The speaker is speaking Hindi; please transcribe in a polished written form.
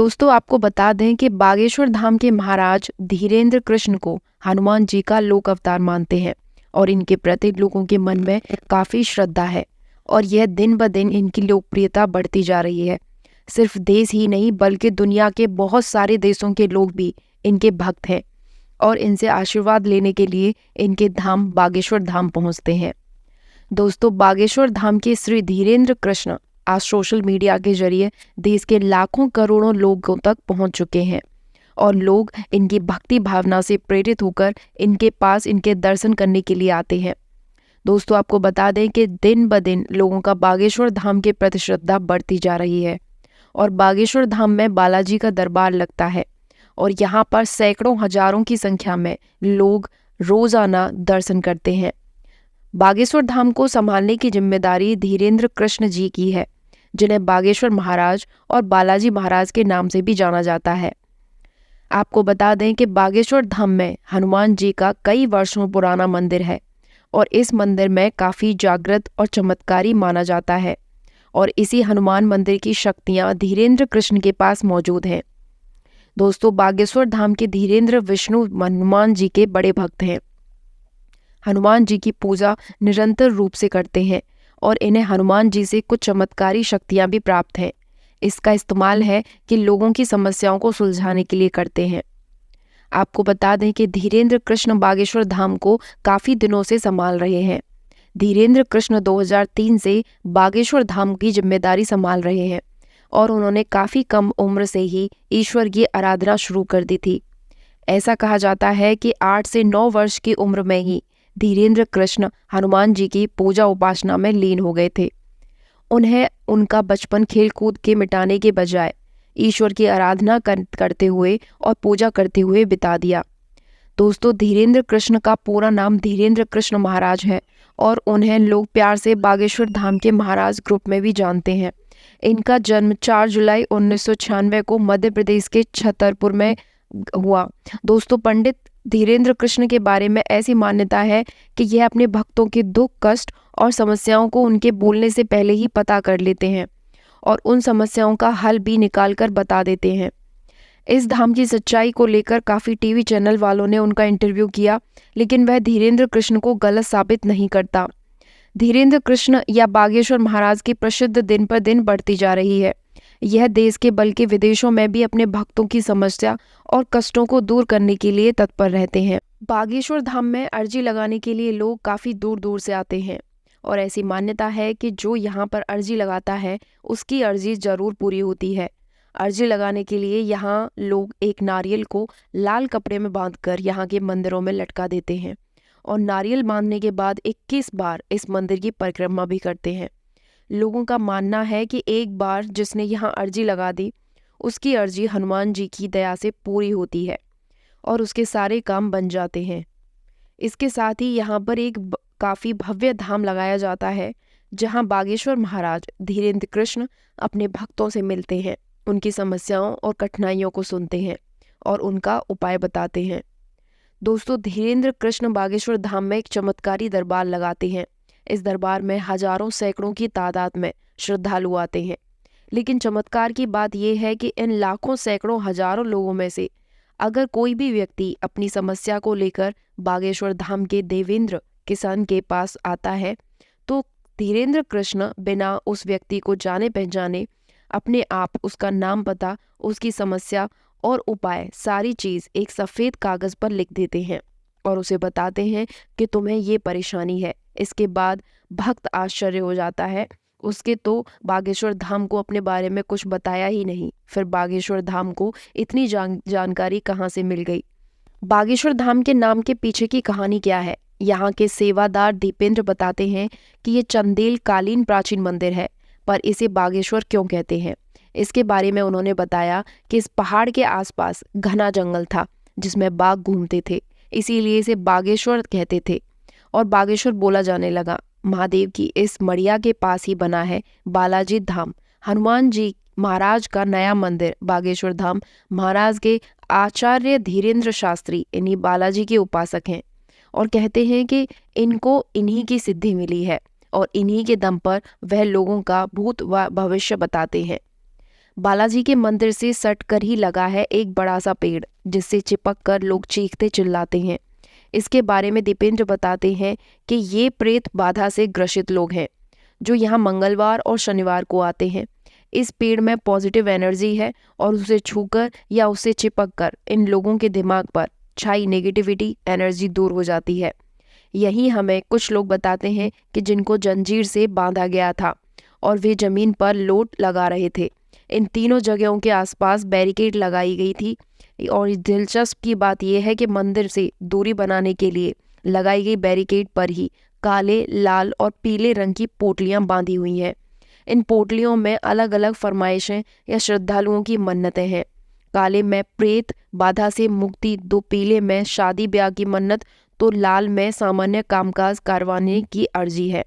दोस्तों आपको बता दें कि बागेश्वर धाम के महाराज धीरेन्द्र कृष्ण को हनुमान जी का लोक अवतार मानते हैं और इनके प्रति लोगों के मन में काफ़ी श्रद्धा है। और यह दिन ब दिन इनकी लोकप्रियता बढ़ती जा रही है। सिर्फ देश ही नहीं बल्कि दुनिया के बहुत सारे देशों के लोग भी इनके भक्त हैं और इनसे आशीर्वाद लेने के लिए इनके धाम बागेश्वर धाम पहुंचते हैं। दोस्तों बागेश्वर धाम के श्री धीरेन्द्र कृष्ण आज सोशल मीडिया के जरिए देश के लाखों करोड़ों लोगों तक पहुंच चुके हैं और लोग इनकी भक्ति भावना से प्रेरित होकर इनके पास इनके दर्शन करने के लिए आते हैं। दोस्तों आपको बता दें कि दिन ब दिन लोगों का बागेश्वर धाम के प्रति श्रद्धा बढ़ती जा रही है और बागेश्वर धाम में बालाजी का दरबार लगता है और यहाँ पर सैकड़ों हजारों की संख्या में लोग रोजाना दर्शन करते हैं। बागेश्वर धाम को संभालने की जिम्मेदारी धीरेन्द्र कृष्ण जी की है, जिन्हें बागेश्वर महाराज और बालाजी महाराज के नाम से भी जाना जाता है। आपको बता दें कि बागेश्वर धाम में हनुमान जी का कई वर्षों पुराना मंदिर है और इस मंदिर में काफ़ी जागृत और चमत्कारी माना जाता है और इसी हनुमान मंदिर की शक्तियाँ धीरेन्द्र कृष्ण के पास मौजूद हैं। दोस्तों बागेश्वर धाम के धीरेन्द्र विष्णु हनुमान जी के बड़े भक्त हैं। हनुमान जी की पूजा निरंतर रूप से करते हैं और इन्हें हनुमान जी से कुछ चमत्कारी शक्तियां भी प्राप्त हैं। इसका इस्तेमाल है कि लोगों की समस्याओं को सुलझाने के लिए करते हैं। आपको बता दें कि धीरेन्द्र कृष्ण बागेश्वर धाम को काफ़ी दिनों से संभाल रहे हैं। धीरेन्द्र कृष्ण 2003 से बागेश्वर धाम की जिम्मेदारी संभाल रहे हैं और उन्होंने काफ़ी कम उम्र से ही ईश्वर की आराधना शुरू कर दी थी। ऐसा कहा जाता है कि 8 से 9 वर्ष की उम्र में ही धीरेन्द्र कृष्ण हनुमान जी की पूजा उपासना में लीन हो गए थे। उन्हें उनका बचपन खेल कूद के मिटाने के बजाय ईश्वर की आराधना करते हुए और पूजा करते हुए बिता दिया। दोस्तों धीरेन्द्र कृष्ण का पूरा नाम धीरेन्द्र कृष्ण महाराज है और उन्हें लोग प्यार से बागेश्वर धाम के महाराज ग्रुप में भी जानते हैं। इनका जन्म 4 जुलाई 1996 को मध्य प्रदेश के छतरपुर में हुआ। दोस्तों पंडित धीरेन्द्र कृष्ण के बारे में ऐसी मान्यता है कि यह अपने भक्तों के दुख कष्ट और समस्याओं को उनके बोलने से पहले ही पता कर लेते हैं और उन समस्याओं का हल भी निकाल कर बता देते हैं। इस धाम की सच्चाई को लेकर काफ़ी टीवी चैनल वालों ने उनका इंटरव्यू किया, लेकिन वह धीरेन्द्र कृष्ण को गलत साबित नहीं करता। धीरेन्द्र कृष्ण या बागेश्वर महाराज की प्रसिद्ध दिन पर दिन बढ़ती जा रही है। यह देश के बल्कि विदेशों में भी अपने भक्तों की समस्या और कष्टों को दूर करने के लिए तत्पर रहते हैं। बागेश्वर धाम में अर्जी लगाने के लिए लोग काफ़ी दूर दूर से आते हैं और ऐसी मान्यता है कि जो यहाँ पर अर्जी लगाता है उसकी अर्जी जरूर पूरी होती है। अर्जी लगाने के लिए यहाँ लोग एक नारियल को लाल कपड़े में बांधकर यहाँ के मंदिरों में लटका देते हैं और नारियल बांधने के बाद 21 बार इस मंदिर की परिक्रमा भी करते हैं। लोगों का मानना है कि एक बार जिसने यहाँ अर्जी लगा दी उसकी अर्जी हनुमान जी की दया से पूरी होती है और उसके सारे काम बन जाते हैं। इसके साथ ही यहाँ पर एक काफ़ी भव्य धाम लगाया जाता है जहाँ बागेश्वर महाराज धीरेन्द्र कृष्ण अपने भक्तों से मिलते हैं, उनकी समस्याओं और कठिनाइयों को सुनते हैं और उनका उपाय बताते हैं। दोस्तों धीरेन्द्र कृष्ण बागेश्वर धाम में एक चमत्कारी दरबार लगाते हैं। इस दरबार में हजारों सैकड़ों की तादाद में श्रद्धालु आते हैं, लेकिन चमत्कार की बात यह है कि इन लाखों सैकड़ों हजारों लोगों में से अगर कोई भी व्यक्ति अपनी समस्या को लेकर बागेश्वर धाम के देवेंद्र किसान के पास आता है तो धीरेन्द्र कृष्ण बिना उस व्यक्ति को जाने पहचाने अपने आप उसका नाम पता, उसकी समस्या और उपाय सारी चीज़ एक सफ़ेद कागज़ पर लिख देते हैं और उसे बताते हैं कि तुम्हें ये परेशानी है। इसके बाद भक्त आश्चर्य हो जाता है, उसके तो बागेश्वर धाम को अपने बारे में कुछ बताया ही नहीं, फिर बागेश्वर धाम को इतनी जानकारी कहाँ से मिल गई। बागेश्वर धाम के नाम के पीछे की कहानी क्या है? यहाँ के सेवादार दीपेंद्र बताते हैं कि ये चंदेल कालीन प्राचीन मंदिर है, पर इसे बागेश्वर क्यों कहते हैं। इसके बारे में उन्होंने बताया कि इस पहाड़ के आसपास घना जंगल था जिसमें बाघ घूमते थे, इसीलिए इसे बागेश्वर कहते थे और बागेश्वर बोला जाने लगा। महादेव की इस मड़िया के पास ही बना है बालाजी धाम। हनुमान जी महाराज का नया मंदिर बागेश्वर धाम महाराज के आचार्य धीरेन्द्र शास्त्री इन्हीं बालाजी के उपासक हैं और कहते हैं कि इनको इन्हीं की सिद्धि मिली है और इन्हीं के दम पर वह लोगों का भूत व भविष्य बताते हैं। बालाजी के मंदिर से सट कर ही लगा है एक बड़ा सा पेड़, जिससे चिपक कर लोग चीखते चिल्लाते हैं। इसके बारे में दीपेंद्र बताते हैं कि ये प्रेत बाधा से ग्रसित लोग हैं जो यहाँ मंगलवार और शनिवार को आते हैं। इस पेड़ में पॉजिटिव एनर्जी है और उसे छूकर या उससे चिपक कर इन लोगों के दिमाग पर छाई नेगेटिविटी एनर्जी दूर हो जाती है। यही हमें कुछ लोग बताते हैं कि जिनको जंजीर से बांधा गया था और वे जमीन पर लोट लगा रहे थे। इन तीनों जगहों के आसपास बैरिकेड लगाई गई थी और दिलचस्प की बात यह है कि मंदिर से दूरी बनाने के लिए लगाई गई बैरिकेड पर ही काले, लाल और पीले रंग की पोटलियां बांधी हुई हैं। इन पोटलियों में अलग अलग फरमाइशें या श्रद्धालुओं की मन्नतें हैं। काले में प्रेत बाधा से मुक्ति, दो पीले में शादी ब्याह की मन्नत, तो लाल में सामान्य कामकाज करवाने की अर्जी है।